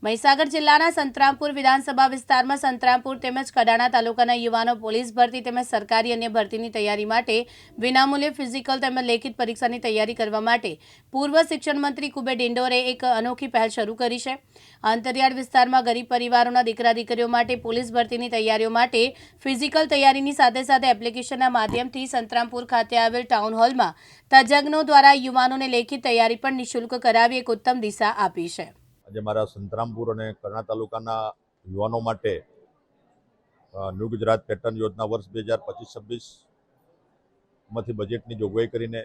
મહીસાગર જિલ્લાના સંતરામપુર વિધાનસભા વિસ્તારમાં સંતરામપુર તેમજ કડાણા તાલુકાના યુવાનો પોલીસ ભરતી તેમજ સરકારી અન્ય ભરતીની તૈયારી માટે વિનામૂલ્યે ફિઝિકલ તેમજ લેખિત પરીક્ષાની તૈયારી કરવા માટે પૂર્વ શિક્ષણ મંત્રી કુબેર ડિંડોરે એક અનોખી પહેલ શરૂ કરી છે। અંતરિયાળ વિસ્તારમાં ગરીબ પરિવારોના દીકરા દીકરીઓ માટે પોલીસ ભરતીની તૈયારીઓ માટે ફિઝિકલ તૈયારીની સાથે સાથે એપ્લિકેશનના માધ્યમથી સંતરામપુર ખાતે આવેલ ટાઉન હોલમાં તજજ્ઞો દ્વારા યુવાનોને લેખિત તૈયારી પણ નિઃશુલ્ક કરાવી એક ઉત્તમ દિશા આપી છે। આજે મારા સંતરામપુર અને કડાણા તાલુકાના યુવાનો માટે ન્યૂ ગુજરાત પેટર્ન યોજના વર્ષ 2025-26માંથી બજેટની જોગવાઈ કરીને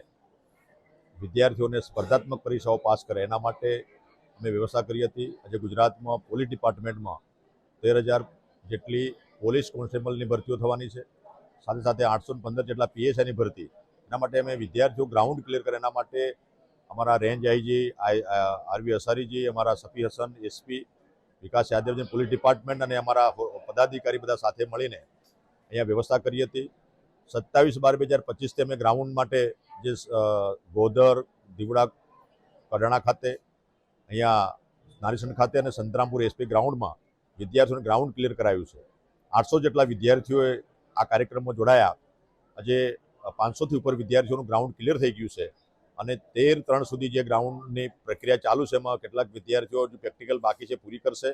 વિદ્યાર્થીઓને સ્પર્ધાત્મક પરીક્ષાઓ પાસ કરે એના માટે અમે વ્યવસ્થા કરી હતી। આજે ગુજરાતમાં પોલીસ ડિપાર્ટમેન્ટમાં 13,000 જેટલી પોલીસ કોન્સ્ટેબલની ભરતીઓ થવાની છે, સાથે સાથે 815 જેટલા પીએસઆઈની ભરતી। એના માટે અમે વિદ્યાર્થીઓ ગ્રાઉન્ડ ક્લિયર કરે એના માટે અમારા રેન્જ આઈજી આરવી અસારીજી, અમારા સફી હસન એસપી, વિકાસ યાદવજી, પોલીસ ડિપાર્ટમેન્ટ અને અમારા પદાધિકારી બધા સાથે મળીને અહીંયા વ્યવસ્થા કરી હતી। 27/12/2025 અમે ગ્રાઉન્ડ માટે જે ગોધર, દીવડા, કડાણા ખાતે, અહીંયા નારીસણ ખાતે અને સંતરામપુર એસપી ગ્રાઉન્ડમાં વિદ્યાર્થીઓને ગ્રાઉન્ડ ક્લિયર કરાયું છે। 800 જેટલા વિદ્યાર્થીઓએ આ કાર્યક્રમમાં જોડાયા। આજે 500થી ઉપર વિદ્યાર્થીઓનું ગ્રાઉન્ડ ક્લિયર થઈ ગયું છે અને 13/3 સુધી જે ગ્રાઉન્ડની પ્રક્રિયા ચાલુ છે એમાં કેટલાક વિદ્યાર્થીઓ જે પ્રેક્ટિકલ બાકી છે પૂરી કરશે।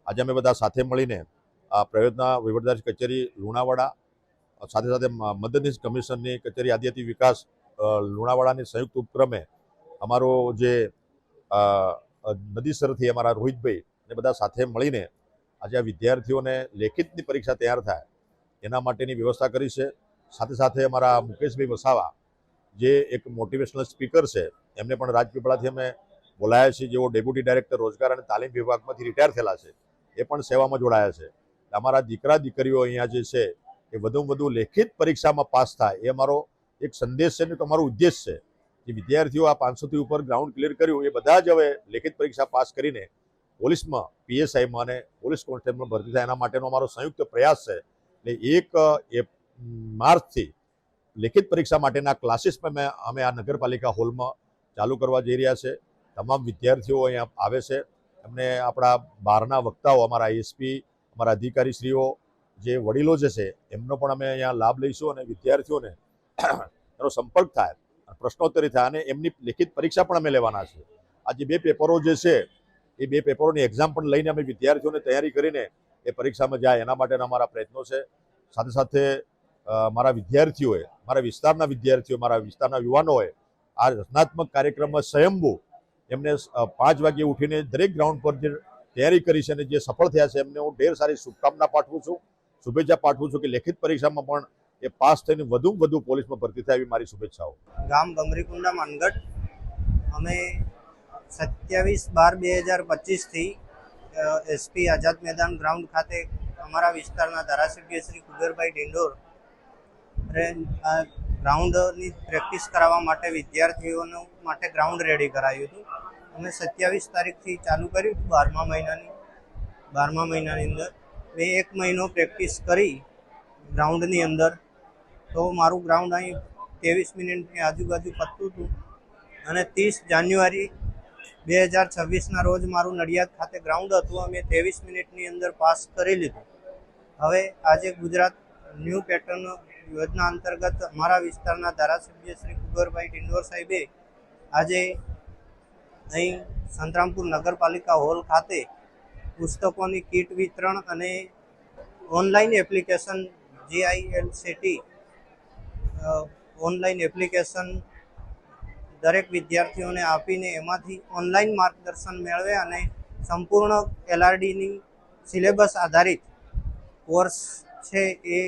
આજે અમે બધા સાથે મળીને આ પ્રયોજના વહીવટદાર કચેરી લુણાવાડા સાથે સાથે મદદનીશ કમિશનરની કચેરી આદિજાતિ વિકાસ લુણાવાડાની સંયુક્ત ઉપક્રમે અમારો જે નદીસરથી અમારા રોહિતભાઈ એ બધા સાથે મળીને આજે આ વિદ્યાર્થીઓને લેખિતની પરીક્ષા તૈયાર થાય એના માટેની વ્યવસ્થા કરી છે। સાથે સાથે અમારા મુકેશભાઈ વસાવા જે એક મોટિવેશનલ સ્પીકર છે એમને પણ રાજપીપળાથી અમે બોલાયા છીએ, જેઓ ડેપ્યુટી ડાયરેક્ટર રોજગાર અને તાલીમ વિભાગમાંથી રિટાયર થયેલા છે, એ પણ સેવામાં જોડાયા છે। અમારા દીકરા દીકરીઓ અહીંયા જે છે એ વધુમાં વધુ લેખિત પરીક્ષામાં પાસ થાય એ અમારો એક સંદેશ છે ને તો અમારો ઉદ્દેશ છે કે વિદ્યાર્થીઓ આ 500થી ઉપર ગ્રાઉન્ડ ક્લિયર કર્યું એ બધા જ હવે લેખિત પરીક્ષા પાસ કરીને પોલીસમાં, પીએસઆઈમાં અને પોલીસ કોન્સ્ટેબલમાં ભરતી થાય એના માટેનો અમારો સંયુક્ત પ્રયાસ છે। એટલે 1 માર્ચથી લેખિત પરીક્ષા માટેના ક્લાસીસ પણ અમે આ નગરપાલિકા હોલમાં ચાલુ કરવા જઈ રહ્યા છે। તમામ વિદ્યાર્થીઓ અહીંયા આવે છે, એમને આપણા બહારના વક્તાઓ, અમારા એસપી, અમારા અધિકારીશ્રીઓ, જે વડીલો જે છે એમનો પણ અમે અહીંયા લાભ લઈશું અને વિદ્યાર્થીઓને એનો સંપર્ક થાય, પ્રશ્નોત્તરી થાય અને એમની લેખિત પરીક્ષા પણ અમે લેવાના છે। આજે 2 પેપરો જે છે એ 2 પેપરોની એક્ઝામ પણ લઈને અમે વિદ્યાર્થીઓને તૈયારી કરીને એ પરીક્ષામાં જાય એના માટેના અમારા પ્રયત્નો છે। સાથે સાથે મારા વિદ્યાર્થીઓએ, મારા વિસ્તારના વિદ્યાર્થીઓ, મારા વિસ્તારના યુવાનોએ આ રચનાત્મક કાર્યક્રમમાં સ્વયંભૂ એમને 5 વાગ્યે ઉઠીને દરેક ગ્રાઉન્ડ પર જે તૈયારી કરી છે અને જે સફળ થયા છે એમને હું ઢેર સારી શુભકામના પાઠવું છું, શુભેચ્છા પાઠવું છું કે લેખિત પરીક્ષામાં પણ એ પાસ થઈને વધુમાં વધુ પોલીસમાં ભરતી થાય એવી મારી શુભેચ્છાઓ। ગામ ડમરીકુંડા માનગઢ અમે 27/12/2025થી એસપી આઝાદ મેદાન ગ્રાઉન્ડ ખાતે અમારા વિસ્તારના ધારાસભ્ય શ્રી કુબેરભાઈ ડિંડોર ગ્રાઉન્ડની પ્રેક્ટિસ કરાવવા માટે વિદ્યાર્થીઓનો માટે ગ્રાઉન્ડ રેડી કરાયું હતું। અમે 27 તારીખથી ચાલુ કર્યું હતું 12મા મહિનાની અંદર। મેં 1 મહિનો પ્રેક્ટિસ કરી ગ્રાઉન્ડની અંદર, તો મારું ગ્રાઉન્ડ અહીં 23 મિનિટની આજુબાજુ પતતું હતું અને 30 જાન્યુઆરી 2026ના રોજ મારું નડિયાદ ખાતે ગ્રાઉન્ડ હતું, અમે 23 મિનિટની અંદર પાસ કરી લીધું। હવે આજે ગુજરાત ન્યૂ પેટર્ન યોજના અંતર્ગત અમારા વિસ્તારના ધારાસભ્ય શ્રી કુબેરભાઈ ડિંડોર સાહેબે આજે અહીં સંતરામપુર નગરપાલિકા હોલ ખાતે પુસ્તકોની કીટ વિતરણ અને online application GILCT online application દરેક વિદ્યાર્થીઓને આપીને એમાંથી ઓનલાઈન માર્ગદર્શન મેળવે અને સંપૂર્ણ LRDની સિલેબસ આધારિત કોર્સ છે એ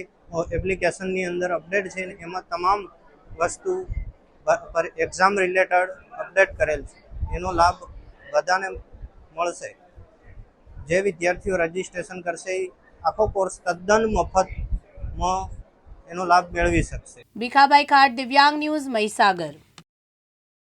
એપ્લિકેશનની અંદર અપડેટ છે, એમાં તમામ વસ્તુ એક્ઝામ રિલેટેડ અપડેટ કરેલ છે, એનો લાભ બધાને મળશે। જે વિદ્યાર્થીઓ રજીસ્ટ્રેશન કરશે એ આખો કોર્સ તદ્દન મફતમાં એનો લાભ મેળવી શકશે। ભીખાભાઈ ખાટ, દિવ્યાંગ ન્યૂઝ, મહીસાગર।